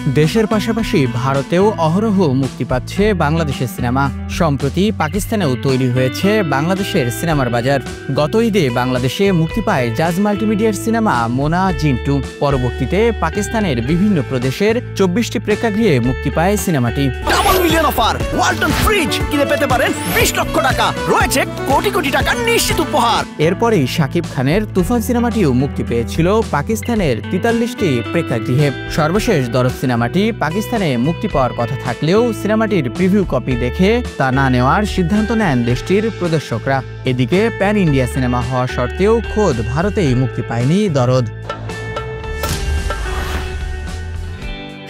দেশের পাশাপাশি ভারতেও অহরহ মুক্তি পাচ্ছে বাংলাদেশের সিনেমা। সম্প্রতি পাকিস্তানেও তৈরি হয়েছে বাংলাদেশের সিনেমার বাজার। গত ঈদে বাংলাদেশে মুক্তি পায় জাজ মাল্টিমিডিয়ার সিনেমা মোনা জিন্টু। পরবর্তীতে পাকিস্তানের বিভিন্ন প্রদেশের ২৪টি প্রেক্ষাগৃহে মুক্তি পায় সিনেমাটি। Double million offer, Walton fridge কিনে পেতে পারেন ২০ লক্ষ টাকা, রয়েছে কোটি কোটি টাকার নিশ্চিত উপহার। এরপরেই শাকিব খানের তুফান সিনেমাটিও মুক্তি পেয়েছিল পাকিস্তানের ৪৩টি প্রেক্ষাগৃহে। সর্বশেষ দরদ সিনেমাটি পাকিস্তানে মুক্তি পাওয়ার কথা থাকলেও সিনেমাটির প্রিভিউ কপি দেখে তা না নেওয়ার সিদ্ধান্ত নেন দেশটির প্রদর্শকরা। এদিকে প্যান ইন্ডিয়া সিনেমা হওয়া সত্ত্বেও খোদ ভারতেই মুক্তি পায়নি দরদ।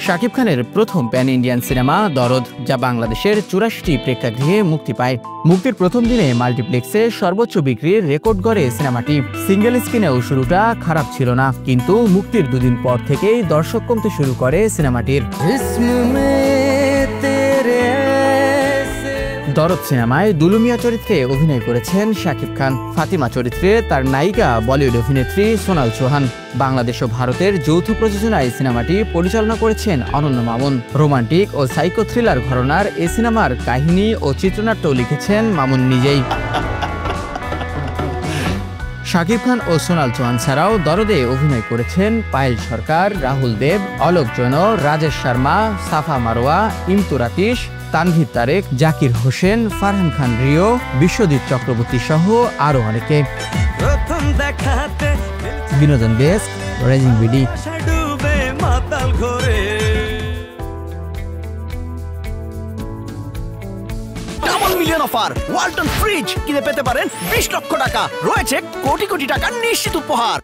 শাকিব খানের প্রথম প্যান ইন্ডিয়ান সিনেমা দরদ, যা বাংলাদেশের ৮৪টি প্রেক্ষাগৃহে মুক্তি পায়। মুক্তির প্রথম দিনে মাল্টিপ্লেক্সে সর্বোচ্চ বিক্রির রেকর্ড গড়ে সিনেমাটি। সিঙ্গেল স্ক্রিনেও শুরুটা খারাপ ছিল না, কিন্তু মুক্তির দুদিন পর থেকেই দর্শক কমতে শুরু করে সিনেমাটির। দরদ সিনেমায় দুলু মিয়া চরিত্রে অভিনয় করেছেন শাকিব খান। ফাতিমা চরিত্রে তার নায়িকা বলিউড অভিনেত্রী সোনাল চৌহান। বাংলাদেশ ও ভারতের যৌথ প্রযোজনায় সিনেমাটি পরিচালনা করেছেন অনন্য মামুন। রোমান্টিক ও সাইকো থ্রিলার ঘরানার এই সিনেমার কাহিনী ও চিত্রনাট্য লিখেছেন মামুন নিজেই। শাকিব খান ও সোনাল চৌহান ছাড়াও দরদে অভিনয় করেছেন পায়েল সরকার, রাহুল দেব, অলোক জৈন, রাজেশ শর্মা, সাফা মারোয়া, ইমতুর আতিশ, তানভীর তারেক, জাকির হোসেন, ফারহান খান রিও, বিশ্বজিৎ চক্রবর্তী সহ আরো অনেকে। বিনোদন desk, rising BD. Double million offer, Walton fridge কিনে পেতে পারেন ২০ লক্ষ টাকা, রয়েছে কোটি কোটি টাকার নিশ্চিত উপহার।